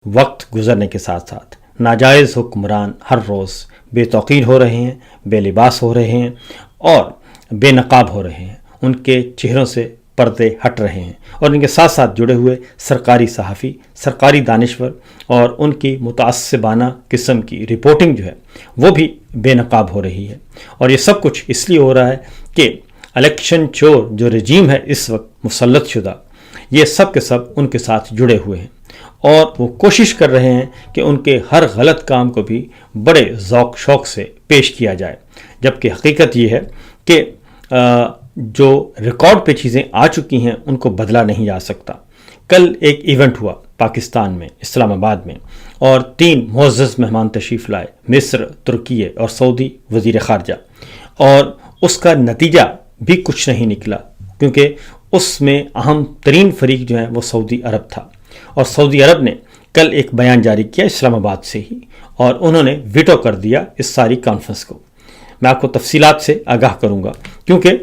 وقت گزرنے کے ساتھ ساتھ ناجائز حکمران ہر روز بے توقیر ہو رہے ہیں، بے لباس ہو رہے ہیں اور بے نقاب ہو رہے ہیں. ان کے چہروں سے پردے ہٹ رہے ہیں اور ان کے ساتھ ساتھ جڑے ہوئے سرکاری صحافی، سرکاری دانشور اور ان کی متعصبانہ قسم کی رپورٹنگ جو ہے وہ بھی بے نقاب ہو رہی ہے. اور یہ سب کچھ اس لیے ہو رہا ہے کہ الیکشن چور جو رجیم ہے اس وقت مسلط شدہ، یہ سب کے سب ان کے ساتھ جڑے ہوئے ہیں اور وہ کوشش کر رہے ہیں کہ ان کے ہر غلط کام کو بھی بڑے ذوق شوق سے پیش کیا جائے، جبکہ حقیقت یہ ہے کہ جو ریکارڈ پہ چیزیں آ چکی ہیں ان کو بدلا نہیں جا سکتا. کل ایک ایونٹ ہوا پاکستان میں، اسلام آباد میں، اور 3 معزز مہمان تشریف لائے، مصر، ترکیہ اور سعودی وزیر خارجہ، اور اس کا نتیجہ بھی کچھ نہیں نکلا کیونکہ اس میں اہم ترین فریق جو ہے وہ سعودی عرب تھا. اور سعودی عرب نے کل ایک بیان جاری کیا اسلام آباد سے ہی، اور انہوں نے ویٹو کر دیا اس ساری کانفرنس کو. میں آپ کو تفصیلات سے آگاہ کروں گا کیونکہ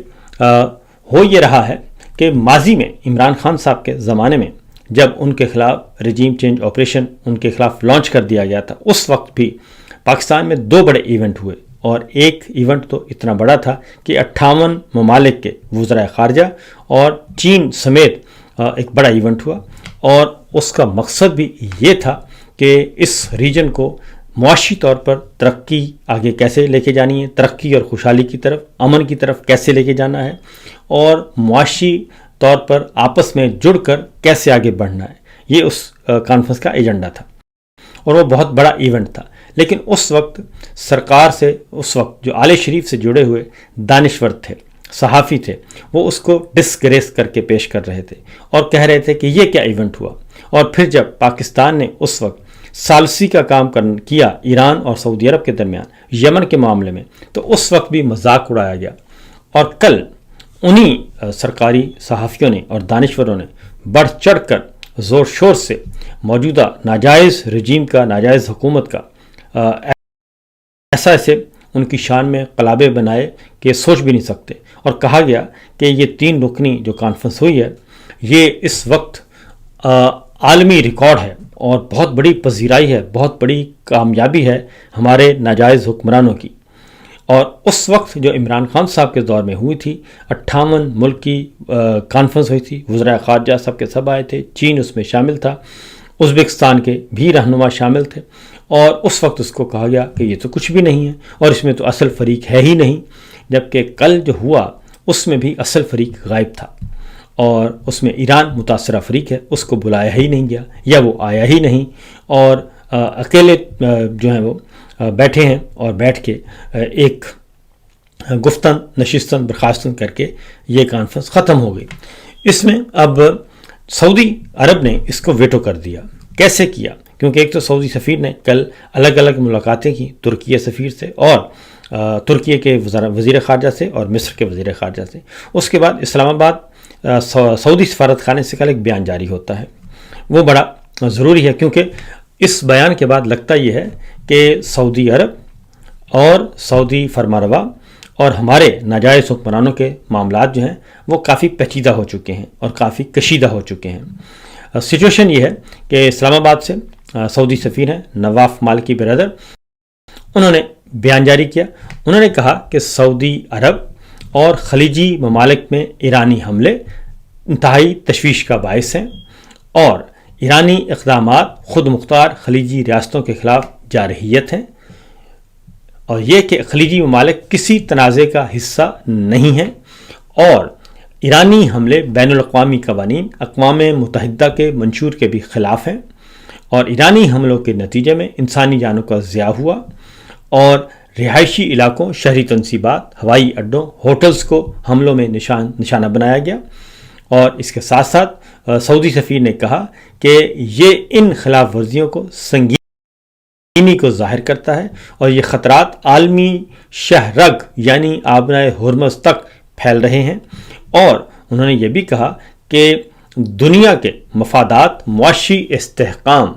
ہو یہ رہا ہے کہ ماضی میں عمران خان صاحب کے زمانے میں جب ان کے خلاف رجیم چینج آپریشن ان کے خلاف لانچ کر دیا گیا تھا، اس وقت بھی پاکستان میں 2 بڑے ایونٹ ہوئے، اور ایک ایونٹ تو اتنا بڑا تھا کہ 58 ممالک کے وزراء خارجہ اور چین سمیت ایک بڑا ایونٹ ہوا، اور اس کا مقصد بھی یہ تھا کہ اس ریجن کو معاشی طور پر ترقی آگے کیسے لے کے جانی ہے، ترقی اور خوشحالی کی طرف، امن کی طرف کیسے لے کے جانا ہے، اور معاشی طور پر آپس میں جڑ کر کیسے آگے بڑھنا ہے. یہ اس کانفرنس کا ایجنڈا تھا اور وہ بہت بڑا ایونٹ تھا. لیکن اس وقت سرکار سے، اس وقت جو آل شریف سے جڑے ہوئے دانشور تھے، صحافی تھے، وہ اس کو ڈسگریس کر کے پیش کر رہے تھے اور کہہ رہے تھے کہ یہ کیا ایونٹ ہوا. اور پھر جب پاکستان نے اس وقت ثالثی کا کام کیا ایران اور سعودی عرب کے درمیان یمن کے معاملے میں، تو اس وقت بھی مذاق اڑایا گیا. اور کل انہی سرکاری صحافیوں نے اور دانشوروں نے بڑھ چڑھ کر زور شور سے موجودہ ناجائز رجیم کا، ناجائز حکومت کا ایسے ان کی شان میں قلابے بنائے کہ سوچ بھی نہیں سکتے. اور کہا گیا کہ یہ 3 رکنی جو کانفرنس ہوئی ہے یہ اس وقت عالمی ریکارڈ ہے اور بہت بڑی پذیرائی ہے، بہت بڑی کامیابی ہے ہمارے ناجائز حکمرانوں کی. اور اس وقت جو عمران خان صاحب کے دور میں ہوئی تھی، 58 ملک کی کانفرنس ہوئی تھی، وزراء خارجہ سب کے سب آئے تھے، چین اس میں شامل تھا، ازبکستان کے بھی رہنما شامل تھے، اور اس وقت اس کو کہا گیا کہ یہ تو کچھ بھی نہیں ہے اور اس میں تو اصل فریق ہے ہی نہیں. جبکہ کل جو ہوا اس میں بھی اصل فریق غائب تھا اور اس میں ایران متاثرہ فریق ہے، اس کو بلایا ہی نہیں گیا یا وہ آیا ہی نہیں، اور اکیلے جو ہیں وہ بیٹھے ہیں اور بیٹھ کے ایک گفتن نشستن برخاستن کر کے یہ کانفرنس ختم ہو گئی. اس میں اب سعودی عرب نے اس کو ویٹو کر دیا. کیسے کیا؟ کیونکہ ایک تو سعودی سفیر نے کل الگ الگ ملاقاتیں کی ترکیہ سفیر سے اور ترکیہ کے وزیر خارجہ سے اور مصر کے وزیر خارجہ سے. اس کے بعد اسلام آباد سعودی سفارت خانے سے کل ایک بیان جاری ہوتا ہے. وہ بڑا ضروری ہے کیونکہ اس بیان کے بعد لگتا یہ ہے کہ سعودی عرب اور سعودی فرمانروا اور ہمارے ناجائز حکمرانوں کے معاملات جو ہیں وہ کافی پیچیدہ ہو چکے ہیں اور کافی کشیدہ ہو چکے ہیں. سچویشن یہ ہے کہ اسلام آباد سے سعودی سفیر ہیں نواف مالکی برادر، انہوں نے بیان جاری کیا. انہوں نے کہا کہ سعودی عرب اور خلیجی ممالک میں ایرانی حملے انتہائی تشویش کا باعث ہیں اور ایرانی اقدامات خود مختار خلیجی ریاستوں کے خلاف جارحیت ہیں، اور یہ کہ خلیجی ممالک کسی تنازع کا حصہ نہیں ہیں، اور ایرانی حملے بین الاقوامی قوانین، اقوام متحدہ کے منشور کے بھی خلاف ہیں، اور ایرانی حملوں کے نتیجے میں انسانی جانوں کا ضیاع ہوا اور رہائشی علاقوں، شہری تنصیبات، ہوائی اڈوں، ہوٹلز کو حملوں میں نشانہ بنایا گیا. اور اس کے ساتھ ساتھ سعودی سفیر نے کہا کہ یہ ان خلاف ورزیوں کو سنگینی کو ظاہر کرتا ہے اور یہ خطرات عالمی شہرگ یعنی آبنائے ہرمز تک پھیل رہے ہیں. اور انہوں نے یہ بھی کہا کہ دنیا کے مفادات، معاشی استحکام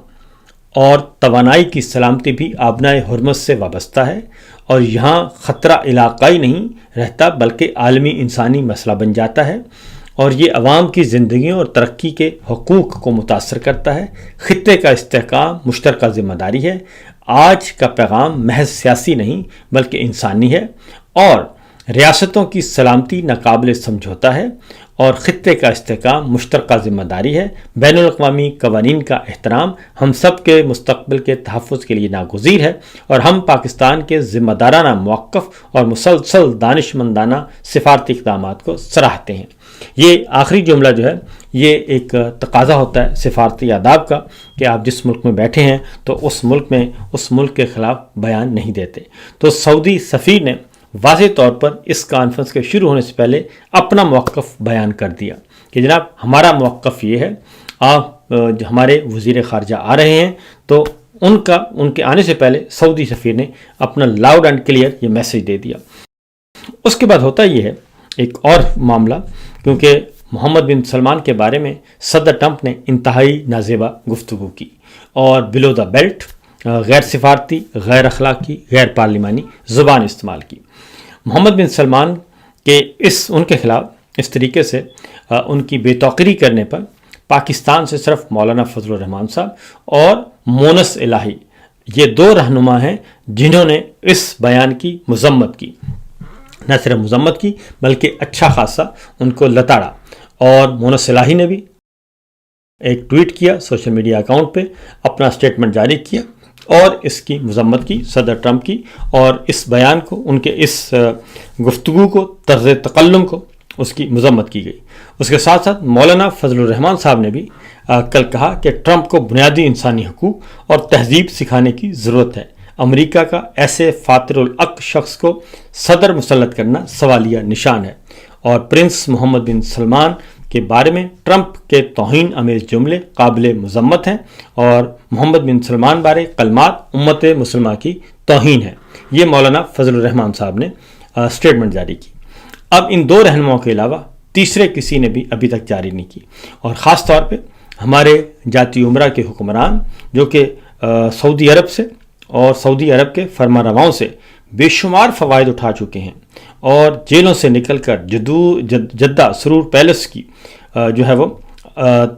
اور توانائی کی سلامتی بھی آبنائے ہرمز سے وابستہ ہے، اور یہاں خطرہ علاقائی نہیں رہتا بلکہ عالمی انسانی مسئلہ بن جاتا ہے. اور یہ عوام کی زندگیوں اور ترقی کے حقوق کو متاثر کرتا ہے۔ خطے کا استحکام مشترکہ ذمہ داری ہے۔ آج کا پیغام محض سیاسی نہیں بلکہ انسانی ہے، اور ریاستوں کی سلامتی ناقابل سمجھوتا ہے، اور خطے کا استحکام مشترکہ ذمہ داری ہے۔ بین الاقوامی قوانین کا احترام ہم سب کے مستقبل کے تحفظ کے لیے ناگزیر ہے، اور ہم پاکستان کے ذمہ دارانہ موقف اور مسلسل دانشمندانہ سفارتی اقدامات کو سراہتے ہیں۔ یہ آخری جملہ جو ہے یہ ایک تقاضا ہوتا ہے سفارتی آداب کا کہ آپ جس ملک میں بیٹھے ہیں تو اس ملک کے خلاف بیان نہیں دیتے۔ تو سعودی سفیر نے واضح طور پر اس کانفرنس کے شروع ہونے سے پہلے اپنا موقف بیان کر دیا کہ جناب ہمارا موقف یہ ہے، آپ ہمارے وزیر خارجہ آ رہے ہیں تو ان کے آنے سے پہلے سعودی سفیر نے اپنا لاؤڈ اینڈ کلیئر یہ میسج دے دیا۔ اس کے بعد ہوتا یہ ہے ایک اور معاملہ، کیونکہ محمد بن سلمان کے بارے میں صدر ٹرمپ نے انتہائی نازیبا گفتگو کی اور بلو دا بیلٹ، غیر سفارتی، غیر اخلاقی، غیر پارلیمانی زبان استعمال کی۔ محمد بن سلمان کے ان کے خلاف اس طریقے سے ان کی بے توقیری کرنے پر پاکستان سے صرف مولانا فضل الرحمان صاحب اور مونس الہی، یہ دو رہنما ہیں جنہوں نے اس بیان کی مذمت کی، نہ صرف مذمت کی بلکہ اچھا خاصا ان کو لتاڑا۔ اور مونس الہی نے بھی ایک ٹویٹ کیا، سوشل میڈیا اکاؤنٹ پہ اپنا اسٹیٹمنٹ جاری کیا اور اس کی مذمت کی صدر ٹرمپ کی، اور اس بیان کو، ان کے اس گفتگو کو، طرز تکلم کو، اس کی مذمت کی گئی۔ اس کے ساتھ ساتھ مولانا فضل الرحمان صاحب نے بھی کل کہا کہ ٹرمپ کو بنیادی انسانی حقوق اور تہذیب سکھانے کی ضرورت ہے۔ امریکہ کا ایسے فاطر العقل شخص کو صدر مسلط کرنا سوالیہ نشان ہے، اور پرنس محمد بن سلمان کے بارے میں ٹرمپ کے توہین آمیز جملے قابل مذمت ہیں، اور محمد بن سلمان بارے کلمات امت مسلمہ کی توہین ہے۔ یہ مولانا فضل الرحمان صاحب نے اسٹیٹمنٹ جاری کی۔ اب ان دو رہنماؤں کے علاوہ تیسرے کسی نے بھی ابھی تک جاری نہیں کی، اور خاص طور پہ ہمارے جاتی عمرہ کے حکمران جو کہ سعودی عرب سے اور سعودی عرب کے فرما رواؤں سے بے شمار فوائد اٹھا چکے ہیں، اور جیلوں سے نکل کر جدہ سرور پیلس کی جو ہے وہ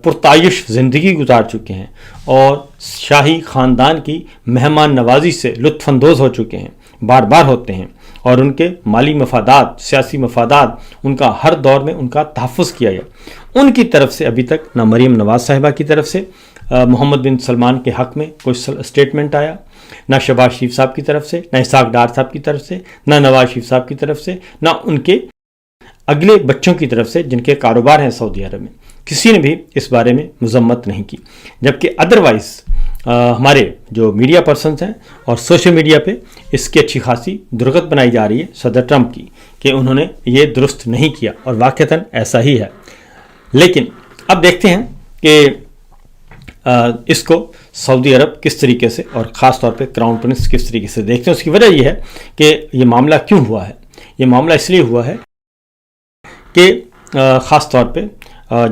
پرتعیش زندگی گزار چکے ہیں، اور شاہی خاندان کی مہمان نوازی سے لطف اندوز ہو چکے ہیں، بار بار ہوتے ہیں، اور ان کے مالی مفادات، سیاسی مفادات، ان کا ہر دور میں ان کا تحفظ کیا گیا۔ ان کی طرف سے ابھی تک نہ مریم نواز صاحبہ کی طرف سے محمد بن سلمان کے حق میں کوئی اسٹیٹمنٹ آیا، نہ شہباز شریف صاحب کی طرف سے، نہ اسحاق ڈار صاحب کی طرف سے، نہ نواز شریف صاحب کی طرف سے، نہ ان کے اگلے بچوں کی طرف سے جن کے کاروبار ہیں سعودی عرب میں۔ کسی نے بھی اس بارے میں مذمت نہیں کی، جبکہ ادروائز ہمارے جو میڈیا پرسنز ہیں اور سوشل میڈیا پہ اس کی اچھی خاصی درگت بنائی جا رہی ہے صدر ٹرمپ کی کہ انہوں نے یہ درست نہیں کیا، اور واقعتاً ایسا ہی ہے۔ لیکن اب دیکھتے ہیں کہ اس کو سعودی عرب کس طریقے سے، اور خاص طور پہ کراؤن پرنس کس طریقے سے دیکھتے ہیں۔ اس کی وجہ یہ ہے کہ یہ معاملہ کیوں ہوا ہے؟ یہ معاملہ اس لیے ہوا ہے کہ خاص طور پہ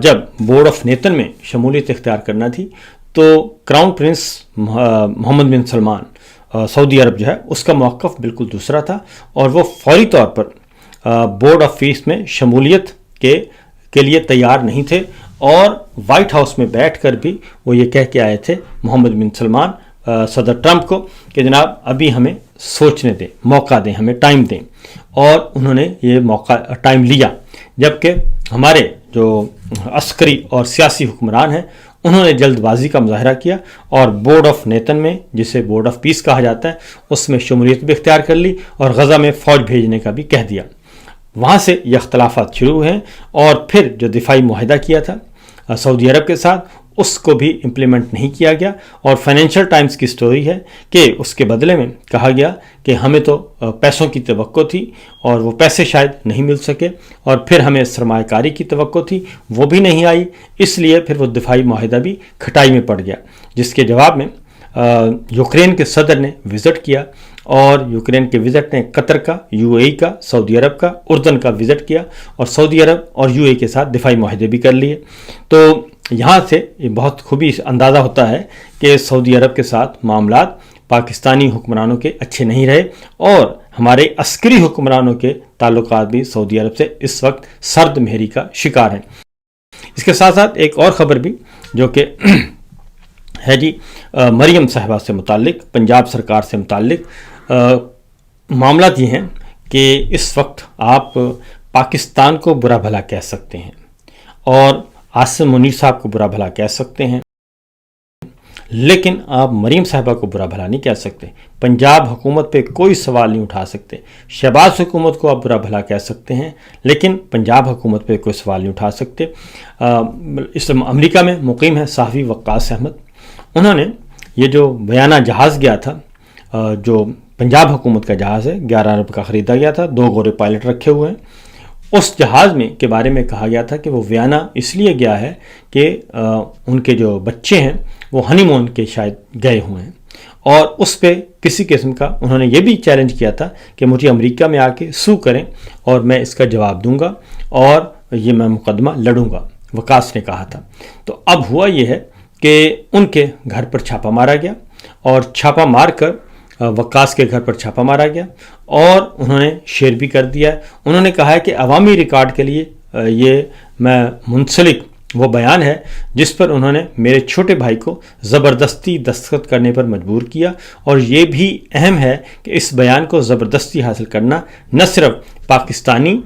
جب بورڈ آف نیتن میں شمولیت اختیار کرنا تھی تو کراؤن پرنس محمد بن سلمان سعودی عرب جو ہے اس کا موقف بالکل دوسرا تھا، اور وہ فوری طور پر بورڈ آف پیس میں شمولیت کے لیے تیار نہیں تھے، اور وائٹ ہاؤس میں بیٹھ کر بھی وہ یہ کہہ کے آئے تھے محمد بن سلمان صدر ٹرمپ کو کہ جناب ابھی ہمیں سوچنے دیں، موقع دیں، ہمیں ٹائم دیں، اور انہوں نے یہ موقع ٹائم لیا، جبکہ ہمارے جو عسکری اور سیاسی حکمران ہیں انہوں نے جلد بازی کا مظاہرہ کیا، اور بورڈ آف نیتن میں، جسے بورڈ آف پیس کہا جاتا ہے، اس میں شمولیت بھی اختیار کر لی اور غزہ میں فوج بھیجنے کا بھی کہہ دیا۔ وہاں سے یہ اختلافات شروع ہوئے، اور پھر جو دفاعی معاہدہ کیا تھا سعودی عرب کے ساتھ اس کو بھی امپلیمنٹ نہیں کیا گیا، اور فائنینشل ٹائمز کی سٹوری ہے کہ اس کے بدلے میں کہا گیا کہ ہمیں تو پیسوں کی توقع تھی اور وہ پیسے شاید نہیں مل سکے، اور پھر ہمیں سرمایہ کاری کی توقع تھی وہ بھی نہیں آئی، اس لیے پھر وہ دفاعی معاہدہ بھی کھٹائی میں پڑ گیا، جس کے جواب میں یوکرین کے صدر نے وزٹ کیا، اور یوکرین کے وزٹ نے قطر کا، یو اے ای کا، سعودی عرب کا، اردن کا وزٹ کیا، اور سعودی عرب اور یو اے ای کے ساتھ دفاعی معاہدے بھی کر لیے۔ تو یہاں سے یہ بہت خوبی اندازہ ہوتا ہے کہ سعودی عرب کے ساتھ معاملات پاکستانی حکمرانوں کے اچھے نہیں رہے، اور ہمارے عسکری حکمرانوں کے تعلقات بھی سعودی عرب سے اس وقت سرد مہری کا شکار ہیں۔ اس کے ساتھ ساتھ ایک اور خبر بھی جو کہ ہے جی مریم صاحبہ سے متعلق، پنجاب سرکار سے متعلق معاملات یہ ہیں کہ اس وقت آپ پاکستان کو برا بھلا کہہ سکتے ہیں اور عاصم منیر صاحب کو برا بھلا کہہ سکتے ہیں، لیکن آپ مریم صاحبہ کو برا بھلا نہیں کہہ سکتے، پنجاب حکومت پہ کوئی سوال نہیں اٹھا سکتے۔ شہباز حکومت کو آپ برا بھلا کہہ سکتے ہیں لیکن پنجاب حکومت پہ کوئی سوال نہیں اٹھا سکتے۔ اس امریکہ میں مقیم ہے صحافی وقاص احمد، انہوں نے یہ جو بیانہ جہاز گیا تھا جو پنجاب حکومت کا جہاز ہے، 11 ارب کا خریدا گیا تھا، 2 گورے پائلٹ رکھے ہوئے ہیں، اس جہاز میں کے بارے میں کہا گیا تھا کہ وہ ویانا اس لیے گیا ہے کہ ان کے جو بچے ہیں وہ ہنی مون کے شاید گئے ہوئے ہیں، اور اس پہ کسی قسم کا انہوں نے یہ بھی چیلنج کیا تھا کہ مجھے امریکہ میں آ کے سو کریں اور میں اس کا جواب دوں گا اور یہ میں مقدمہ لڑوں گا، وقاص نے کہا تھا۔ تو اب ہوا یہ ہے کہ ان کے گھر پر چھاپہ مارا گیا اور چھاپہ مار کر وقاص کے گھر پر چھاپہ مارا گیا اور انہوں نے شیئر بھی کر دیا ہے۔ انہوں نے کہا ہے کہ عوامی ریکارڈ کے لیے یہ میں منسلک وہ بیان ہے جس پر انہوں نے میرے چھوٹے بھائی کو زبردستی دستخط کرنے پر مجبور کیا، اور یہ بھی اہم ہے کہ اس بیان کو زبردستی حاصل کرنا نہ صرف پاکستانی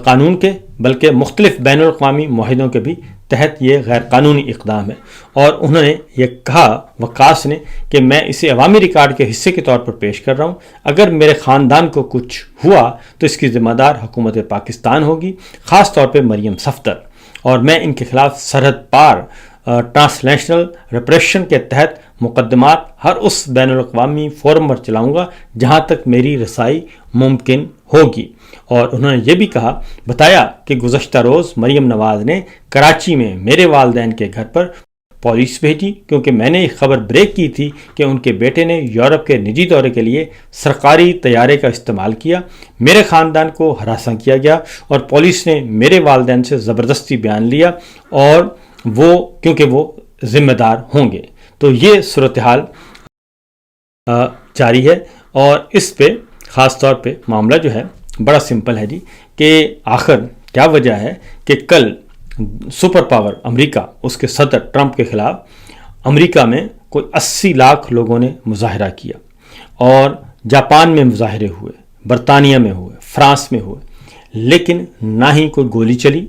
قانون کے بلکہ مختلف بین الاقوامی معاہدوں کے بھی تحت یہ غیر قانونی اقدام ہے، اور انہوں نے یہ کہا وقاص نے کہ میں اسے عوامی ریکارڈ کے حصے کے طور پر پیش کر رہا ہوں، اگر میرے خاندان کو کچھ ہوا تو اس کی ذمہ دار حکومت پاکستان ہوگی، خاص طور پہ مریم صفدر، اور میں ان کے خلاف سرحد پار ٹرانسلیشنل ریپریشن کے تحت مقدمات ہر اس بین الاقوامی فورم پر چلاؤں گا جہاں تک میری رسائی ممکن ہوگی۔ اور انہوں نے یہ بھی بتایا کہ گزشتہ روز مریم نواز نے کراچی میں میرے والدین کے گھر پر پولیس بھیجی کیونکہ میں نے ایک خبر بریک کی تھی کہ ان کے بیٹے نے یورپ کے نجی دورے کے لیے سرکاری طیارے کا استعمال کیا، میرے خاندان کو ہراساں کیا گیا اور پولیس نے میرے والدین سے زبردستی بیان لیا، اور وہ کیونکہ وہ ذمہ دار ہوں گے۔ تو یہ صورتحال جاری ہے، اور اس پہ خاص طور پہ معاملہ جو ہے بڑا سمپل ہے جی، کہ آخر کیا وجہ ہے کہ کل سپر پاور امریکہ اس کے صدر ٹرمپ کے خلاف امریکہ میں کوئی 80 لاکھ لوگوں نے مظاہرہ کیا، اور جاپان میں مظاہرے ہوئے، برطانیہ میں ہوئے، فرانس میں ہوئے، لیکن نہ ہی کوئی گولی چلی،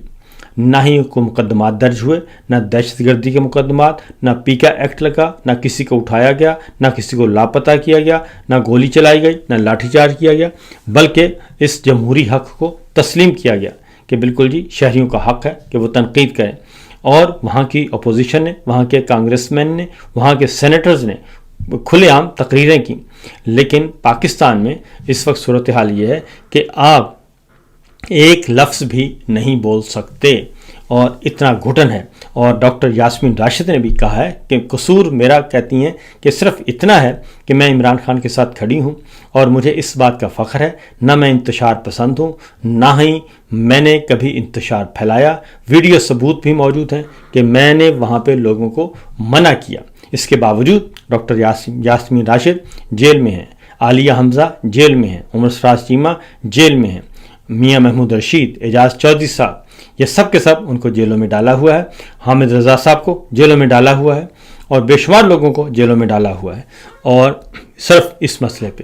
نہ ہی کوئی مقدمات درج ہوئے، نہ دہشت گردی کے مقدمات، نہ پیکا ایکٹ لگا، نہ کسی کو اٹھایا گیا، نہ کسی کو لاپتہ کیا گیا، نہ گولی چلائی گئی، نہ لاٹھی چارج کیا گیا، بلکہ اس جمہوری حق کو تسلیم کیا گیا کہ بالکل جی شہریوں کا حق ہے کہ وہ تنقید کریں، اور وہاں کی اپوزیشن نے، وہاں کے کانگریس مین نے، وہاں کے سینیٹرز نے کھلے عام تقریریں کی۔ لیکن پاکستان میں اس وقت صورتحال یہ ہے کہ آپ ایک لفظ بھی نہیں بول سکتے، اور اتنا گھٹن ہے۔ اور ڈاکٹر یاسمین راشد نے بھی کہا ہے کہ قصور میرا، کہتی ہیں کہ صرف اتنا ہے کہ میں عمران خان کے ساتھ کھڑی ہوں اور مجھے اس بات کا فخر ہے، نہ میں انتشار پسند ہوں، نہ ہی میں نے کبھی انتشار پھیلایا، ویڈیو ثبوت بھی موجود ہیں کہ میں نے وہاں پہ لوگوں کو منع کیا۔ اس کے باوجود ڈاکٹر یاسمین راشد جیل میں ہیں، عالیہ حمزہ جیل میں ہیں، عمر سراج چیمہ جیل میں ہیں، میاں محمود رشید، اعجاز چودھری صاحب، یہ سب کے سب ان کو جیلوں میں ڈالا ہوا ہے، حامد رضا صاحب کو جیلوں میں ڈالا ہوا ہے، اور بے شمار لوگوں کو جیلوں میں ڈالا ہوا ہے، اور صرف اس مسئلے پہ۔